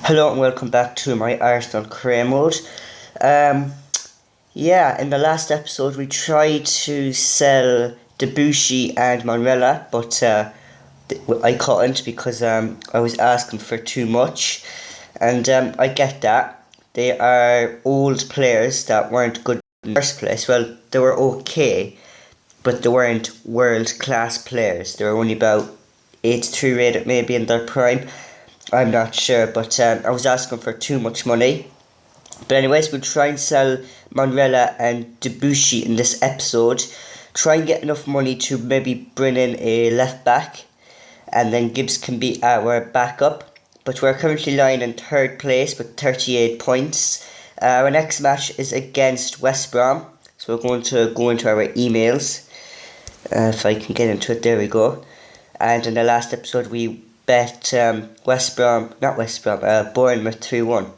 Hello and welcome back to my Arsenal career mode. Um, in the last episode we tried to sell Debussy and Manrella, but I couldn't because I was asking for too much, and I get that. They are old players that weren't good in the first place. Well, they were okay, but they weren't world class players. They were only about 83 rated maybe in their prime. I'm not sure, but I was asking for too much money. But anyways, we'll try and sell Manrella and Debussy in this episode. Try and get enough money to maybe bring in a left back, and then Gibbs can be our backup. But we're currently lying in third place with 38 points. Our next match is against West Brom, so we're going to go into our emails. If I can get into it, there we go. And in the last episode we bet Bournemouth 3-1.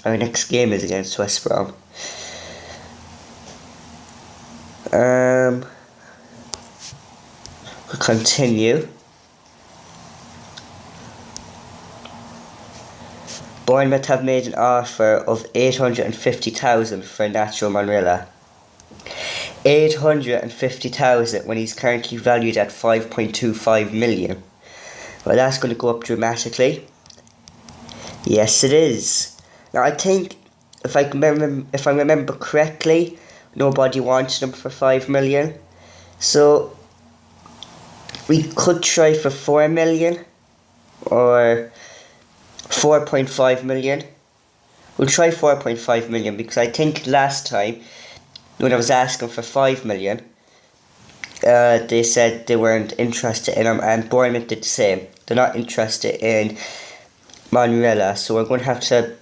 Our next game is against West Brom. We'll continue. Bournemouth have made an offer of 850,000 for Nacho Manrella. 850,000 when he's currently valued at 5.25 million. Well, that's going to go up dramatically. Yes, it is. Now, I think if I remember correctly, nobody wanted him for 5 million. So we could try for 4 million or 4.5 million. We'll try 4.5 million because I think last time when I was asking for 5 million, they said they weren't interested in him, and Bournemouth did the same. They're not interested in Manrella, so we're going to have to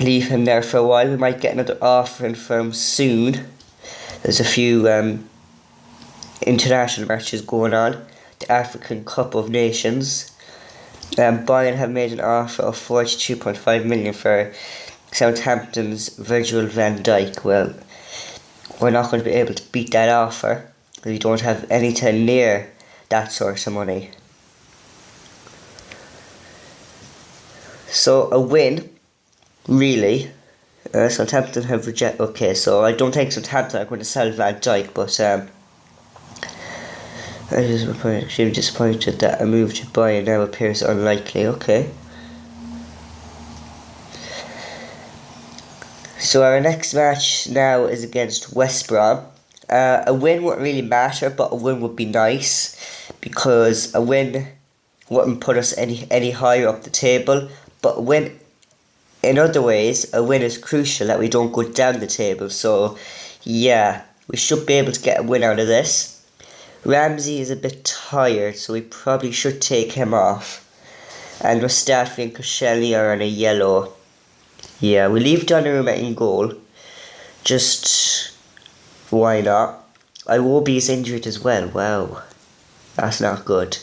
leave him there for a while. We might get another offer in from soon. There's a few international matches going on. The African Cup of Nations. Bayern have made an offer of 42.5 million for Southampton's Virgil van Dijk. Well, we're not going to be able to beat that offer. We don't have anything near that sort of money. So a win, really. Southampton have rejected. Okay, so I don't think Southampton are going to sell Van Dijk, but I'm disappointed that a move to Bayern now appears unlikely. Okay. So our next match now is against West Brom. A win wouldn't really matter, but a win would be nice because a win wouldn't put us any higher up the table. But a win, in other ways, a win is crucial that we don't go down the table. So, yeah, we should be able to get a win out of this. Ramsey is a bit tired, so we probably should take him off. And Mustafi and Koscielny are on a yellow. Yeah, we leave Donnarumma in goal. Just why not? Iwobi's injured as well. Wow, that's not good.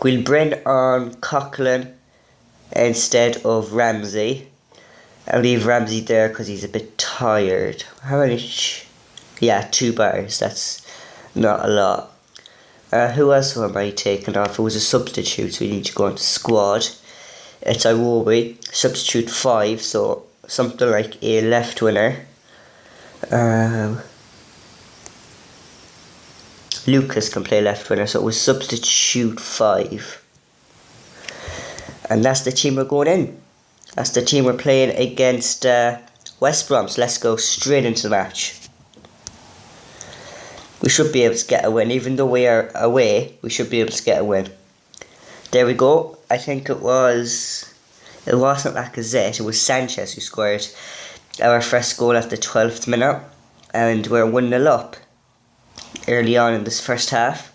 We'll bring on Coquelin instead of Ramsey. I'll leave Ramsey there because he's a bit tired. How many? Yeah, 2 bars. That's not a lot. Who else am I taking off? It was a substitute, so we need to go into squad. It's Iwobi, substitute 5, so something like a left winger. Lucas can play left winger, so it was substitute 5. And that's the team we're going in. That's the team we're playing against West Brom, so let's go straight into the match. We should be able to get a win, even though we are away, we should be able to get a win. There we go. I think it wasn't Lacazette, it was Sanchez who scored our first goal at the 12th minute, and we're 1-0 up early on in this first half.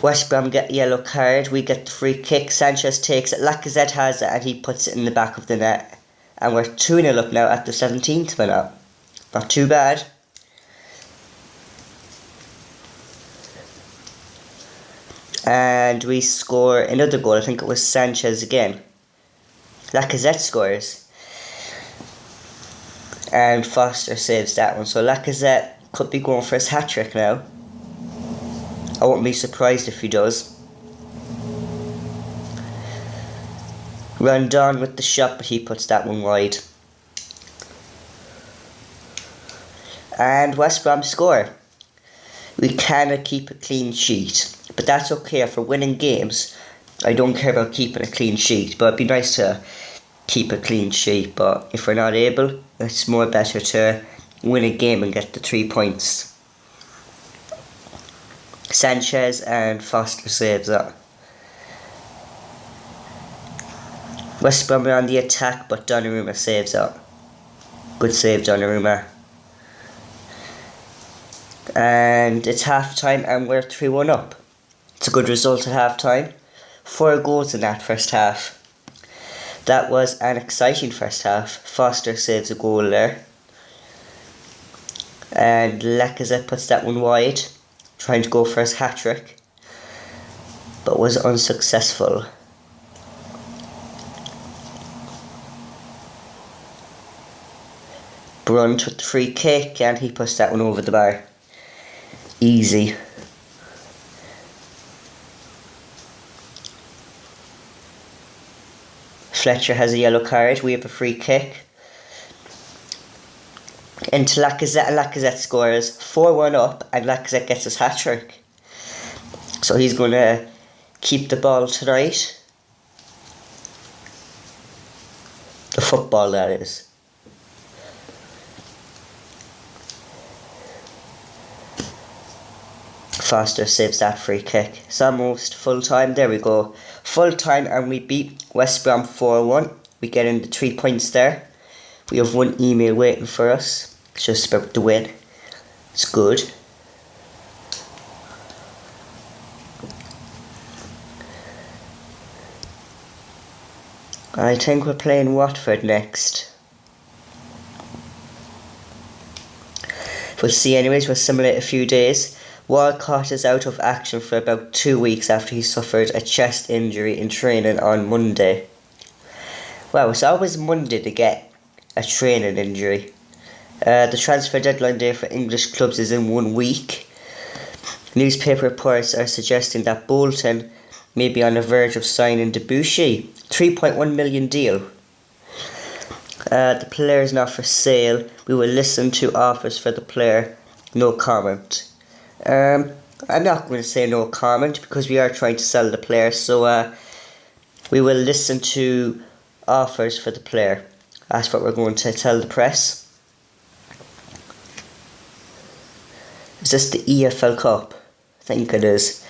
West Brom get the yellow card, we get the free kick, Sanchez takes it, Lacazette has it and he puts it in the back of the net, and we're 2-0 up now at the 17th minute. Not too bad. And we score another goal. I think it was Sanchez again. Lacazette scores. And Foster saves that one. So Lacazette could be going for his hat-trick now. I won't be surprised if he does. Rondon with the shot, but he puts that one wide. And West Brom score. We cannot keep a clean sheet, but that's okay for winning games. I don't care about keeping a clean sheet, but it'd be nice to keep a clean sheet. But if we're not able, it's more better to win a game and get the 3 points. Sanchez and Foster saves that. West Brom are on the attack, but Donnarumma saves that. Good save, Donnarumma. And it's half time and we're 3-1 up. It's a good result at half time. 4 goals in that first half. That was an exciting first half. Foster saves a goal there. And Lacazette puts that one wide, trying to go for his hat-trick, but was unsuccessful. Brunt with the free kick, and he puts that one over the bar. Easy. Fletcher has a yellow card. We have a free kick. Into Lacazette, and Lacazette scores. 4-1 up, and Lacazette gets his hat-trick. So he's going to keep the ball tonight. The football, that is. Foster saves that free kick. It's almost full time. There we go. Full time, and we beat West Brom 4-1. We get in the 3 points there. We have one email waiting for us. It's just about the win. It's good. I think we're playing Watford next. We'll see anyways. We'll simulate a few days. Walcott is out of action for about 2 weeks after he suffered a chest injury in training on Monday. Wow, it's always Monday to get a training injury. The transfer deadline day for English clubs is in 1 week. Newspaper reports are suggesting that Bolton may be on the verge of signing Debuchy. $3.1 million deal. The player is not for sale. We will listen to offers for the player. No comment. I'm not going to say no comment because we are trying to sell the player, so we will listen to offers for the player. That's what we're going to tell the press. Is this the EFL Cup? I think it is.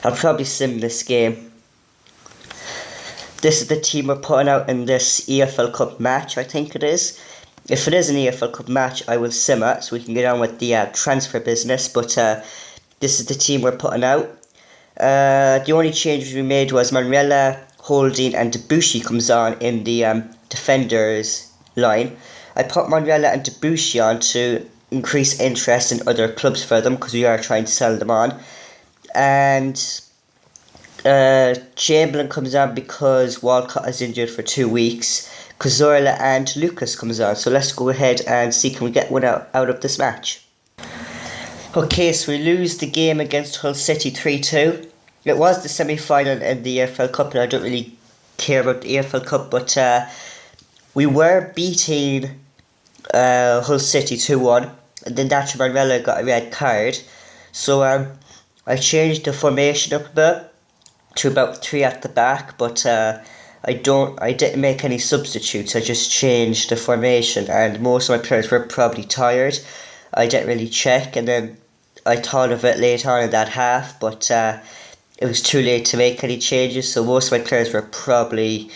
I'll probably sim this game. This is the team we're putting out in this EFL Cup match, I think it is. If it is an EFL Cup match, I will sim it so we can get on with the transfer business. But this is the team we're putting out. The only changes we made was Manrella, Holding and Debuchy comes on in the defenders line. I put Manrella and Debuchy on to increase interest in other clubs for them because we are trying to sell them on. And Chamberlain comes on because Walcott is injured for 2 weeks. Cazorla and Lucas comes on. So let's go ahead and see can we get one out of this match. Okay, so we lose the game against Hull City 3-2. It was the semi-final in the EFL Cup, and I don't really care about the EFL Cup, but we were beating Hull City 2-1, and then Nacho Manrella got a red card. So I changed the formation up a bit to about 3 at the back, but I didn't make any substitutes. I just changed the formation, and most of my players were probably tired. I didn't really check, and then I thought of it later on in that half, but it was too late to make any changes, so most of my players were probably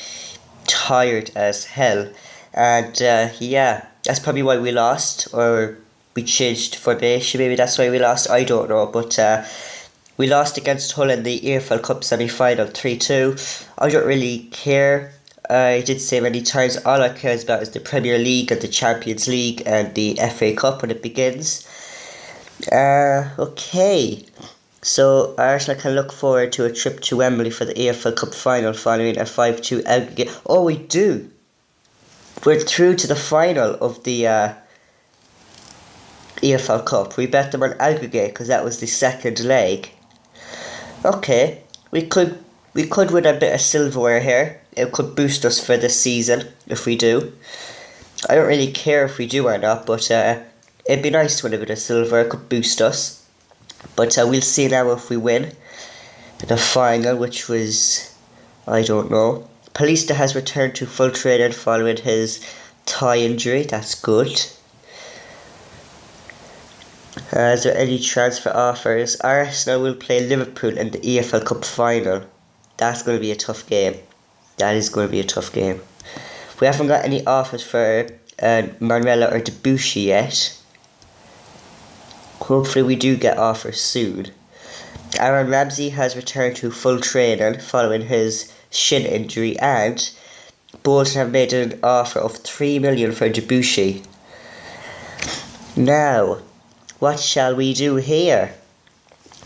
tired as hell. And yeah, that's probably why we lost, or we changed formation, maybe that's why we lost, I don't know, but we lost against Hull in the EFL Cup semi-final 3-2. I don't really care. I did say many times, all I care about is the Premier League and the Champions League and the FA Cup when it begins. Okay, so Arsenal can look forward to a trip to Wembley for the EFL Cup final following a 5-2 aggregate. Oh, we do! We're through to the final of the EFL Cup. We bet them on aggregate because that was the second leg. Okay, we could win a bit of silverware here. it could boost us for this season if we do. I don't really care if we do or not, but it'd be nice to win a bit of silver. It could boost us. But we'll see now if we win the final, which was, I don't know. Paulista has returned to full training following his thigh injury. That's good. Is there any transfer offers? Arsenal will play Liverpool in the EFL Cup final. That's going to be a tough game. That is going to be a tough game. We haven't got any offers for Manrella or Debuchy yet. Hopefully we do get offers soon. Aaron Ramsey has returned to full training following his shin injury, and Bolton have made an offer of 3 million for Debuchy. Now, what shall we do here?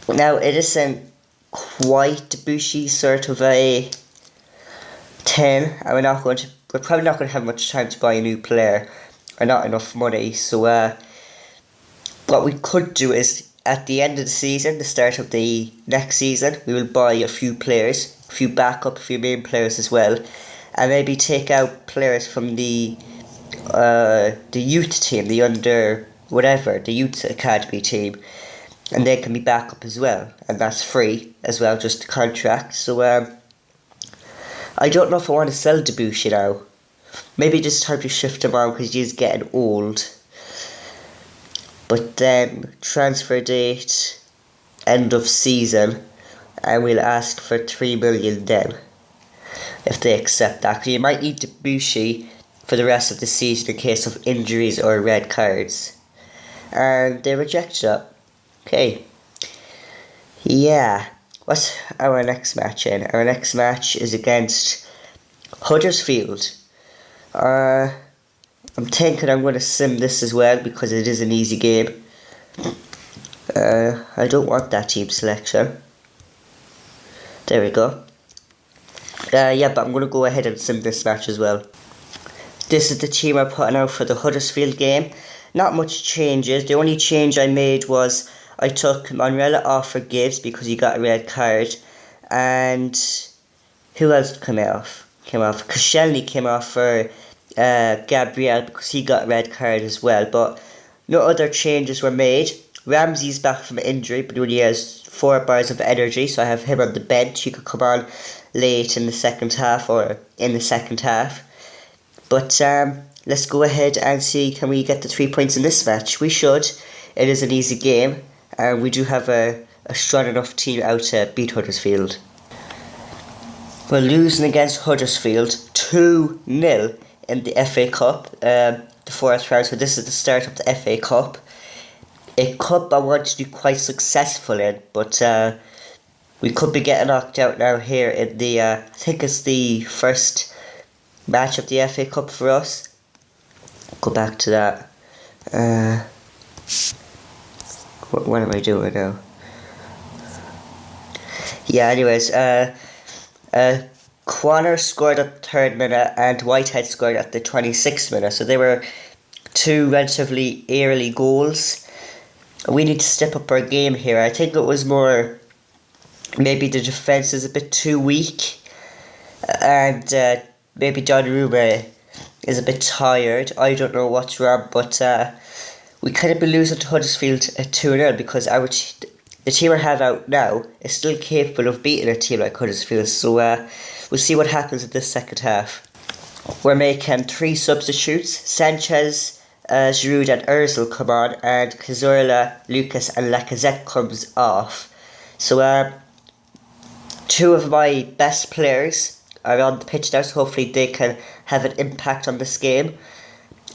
Now, it isn't quite Debuchy sort of a 10, and we're probably not going to have much time to buy a new player, or not enough money, so what we could do is, at the end of the season, the start of the next season, we will buy a few players, a few backup, a few main players as well, and maybe take out players from the youth team, the under whatever, the youth academy team, and they can be backup as well, and that's free as well, just a contract. So I don't know if I want to sell Debuchy now. Maybe just time to shift him on because he's getting old. But then transfer date, end of season, and we'll ask for 3 million then, if they accept that. Because you might need Debuchy for the rest of the season in case of injuries or red cards. And they rejected that. Okay. Yeah. What's our next match in? Our next match is against Huddersfield. I'm thinking I'm going to sim this as well because it is an easy game. I don't want that team selection. There we go. Yeah, but I'm going to go ahead and sim this match as well. This is the team I'm putting out for the Huddersfield game. Not much changes. The only change I made was I took Manrella off for Gibbs because he got a red card. And who else came off? Koscielny came off for Gabriel because he got a red card as well. But no other changes were made. Ramsey's back from injury, but he only has 4 bars of energy, so I have him on the bench. He could come on late in the second half or in the second half. But let's go ahead and see, can we get the 3 points in this match? We should. It is an easy game, and we do have a strong enough team out to beat Huddersfield. We're losing against Huddersfield 2-0 in the FA Cup, the 4th round. So this is the start of the FA Cup. A cup I want to do quite successful in, but we could be getting knocked out now here in the, I think it's the first match of the FA Cup for us. Go back to that. What am I doing now? Yeah, anyways, Quaner scored at the 3rd minute and Whitehead scored at the 26th minute, so they were 2 relatively early goals. We need to step up our game here. I think it was more, maybe the defence is a bit too weak, and maybe Donnarumma is a bit tired. I don't know what's wrong, but we could have been losing to Huddersfield at 2-0 because the team I have out now is still capable of beating a team like Huddersfield. So we'll see what happens in this second half. We're making 3 substitutes. Sanchez, Giroud and Ozil come on, and Cazorla, Lucas and Lacazette comes off. So 2 of my best players are on the pitch now, so hopefully they can have an impact on this game.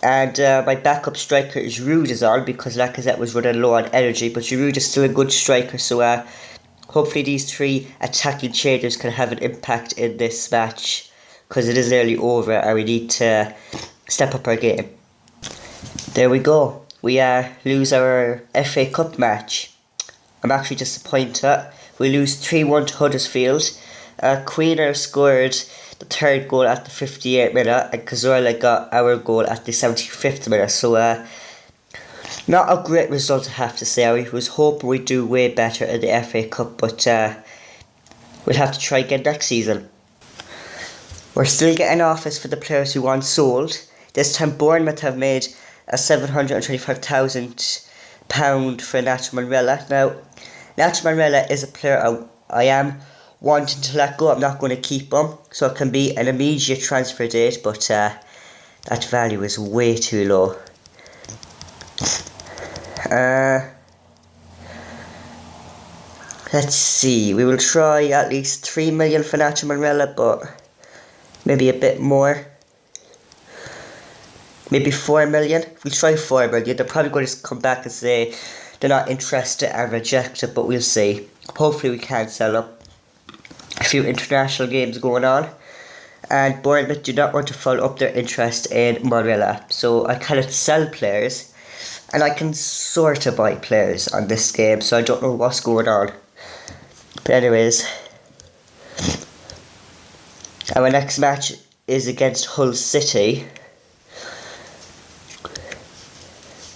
And my backup striker Giroud is on because Lacazette was running low on energy, but Giroud is still a good striker, so hopefully these 3 attacking changes can have an impact in this match because it is nearly over and we need to step up our game. There we go. We lose our FA Cup match. I'm actually disappointed. We lose 3-1 to Huddersfield. Quaner scored the 3rd goal at the 58th minute and Cazorla got our goal at the 75th minute. So not a great result, I have to say. I was hoping we'd do way better in the FA Cup, but we'll have to try again next season. We're still getting offers for the players who want sold. This time Bournemouth have made a £725,000 for Nacho Monreal. Now, Nacho Monreal is a player I am wanting to let go. I'm not going to keep him, so it can be an immediate transfer date, but that value is way too low. Let's see, we will try at least 3 million for Nacho Monreal, but maybe a bit more. Maybe 4 million. If we try 4 million, they're probably going to come back and say they're not interested and reject it, but we'll see. Hopefully we can sell them. A few international games going on, and Bournemouth do not want to follow up their interest in Monreal, so I cannot sell players, and I can sort of buy players on this game, so I don't know what's going on. But anyways, our next match is against Hull City,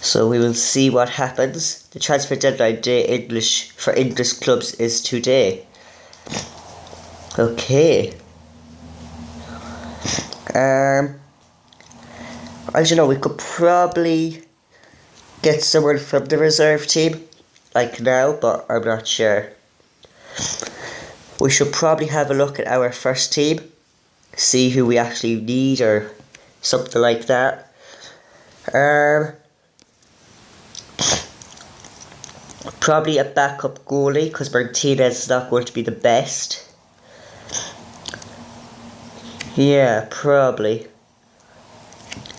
so we will see what happens. The transfer deadline day for English clubs is today. Okay. As you know, we could probably get someone from the reserve team, like now, but I'm not sure. We should probably have a look at our first team, see who we actually need or something like that. Probably a backup goalie, because Martinez is not going to be the best. Yeah, probably.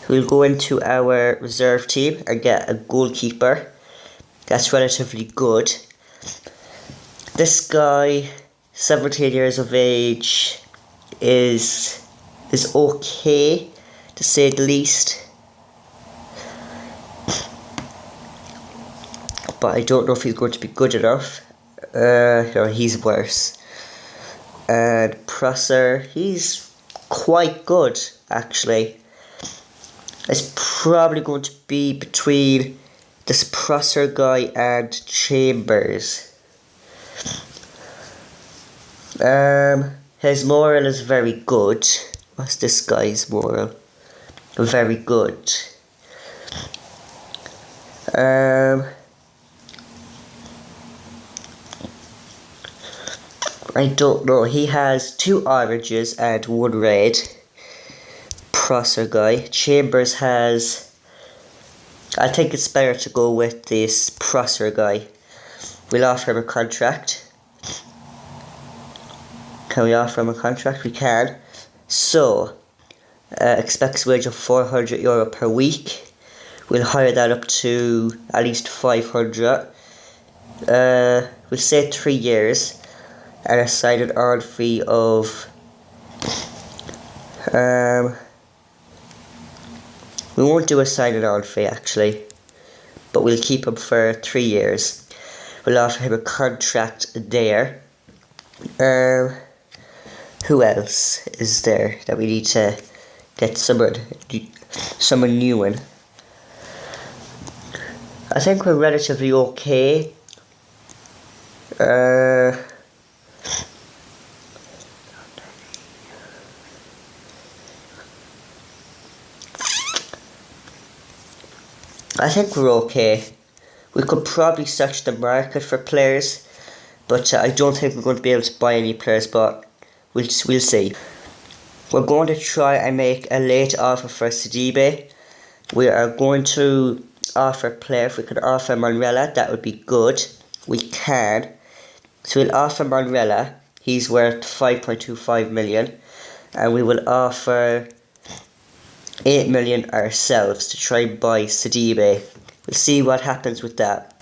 We'll go into our reserve team and get a goalkeeper that's relatively good. This guy, 17 years of age, is okay, to say the least. But I don't know if he's going to be good enough. No, he's worse. And Prosser, he's quite good, actually. It's probably going to be between this Prosser guy and Chambers. His moral is very good. What's this guy's moral? Very good. I don't know. He has 2 oranges and 1 red. Prosser guy. Chambers has... I think it's better to go with this Prosser guy. We'll offer him a contract. Can we offer him a contract? We can. So, expects wage of €400 per week. We'll hire that up to at least 500. We'll say 3 years. And a signing on fee of we won't do a signing on fee actually, but we'll keep him for 3 years. We'll offer him a contract there. Who else is there that we need to get someone new in? I think we're relatively okay. I think we're okay. We could probably search the market for players, but I don't think we're going to be able to buy any players, but we'll see. We're going to try and make a late offer for Sidibe. We are going to offer a player. If we can offer Monreal, that would be good. We can. So we'll offer Monreal. He's worth 5.25 million. And we will offer 8 million ourselves to try and buy Sidibe. We'll see what happens with that.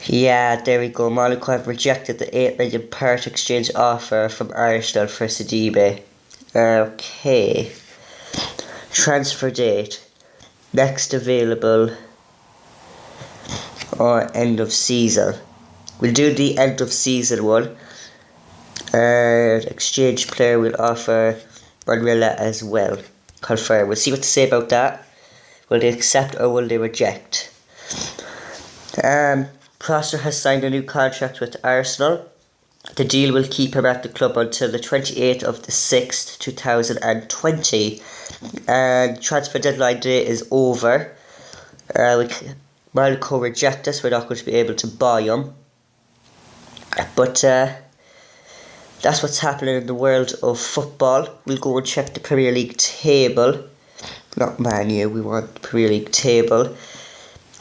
Yeah, there we go. Monaco have rejected the 8 million part exchange offer from Arsenal for Sidibe. Okay. Transfer date. Next available or end of season. We'll do the end of season one. Exchange player will offer Monreal as well. Confirm. We'll see what to say about that. Will they accept or will they reject? Prosser has signed a new contract with Arsenal. The deal will keep him at the club until the 28th of the 6th, 2020. And transfer deadline day is over. Monaco reject us, we're not going to be able to buy him. But that's what's happening in the world of football. We'll go and check the Premier League table. Not Man U, we want the Premier League table.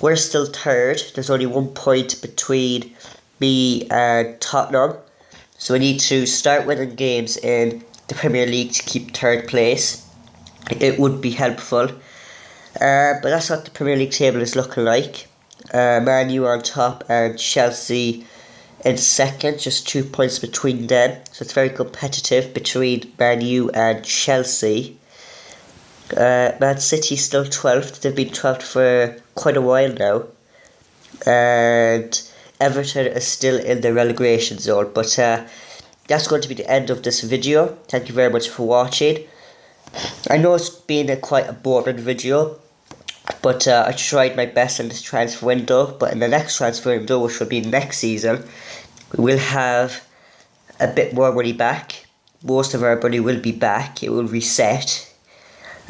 We're still third. There's only 1 point between me and Tottenham. So we need to start winning games in the Premier League to keep third place. It would be helpful. But that's what the Premier League table is looking like. Man U on top and Chelsea in second, just 2 points between them. So it's very competitive between Man U and Chelsea. Man City still 12th. They've been 12th for quite a while now. And Everton is still in the relegation zone. But that's going to be the end of this video. Thank you very much for watching. I know it's been quite a boring video, but I tried my best in this transfer window. But in the next transfer window, which will be next season, we will have a bit more money back. Most of our money will be back. It will reset.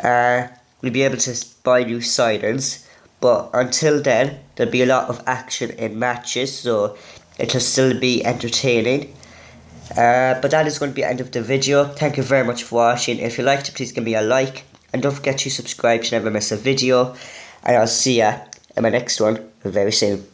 We'll be able to buy new signings. But until then, there'll be a lot of action in matches, so it'll still be entertaining. But that is going to be the end of the video. Thank you very much for watching. If you liked it, please give me a like. And don't forget to subscribe to never miss a video. And I'll see ya in my next one very soon.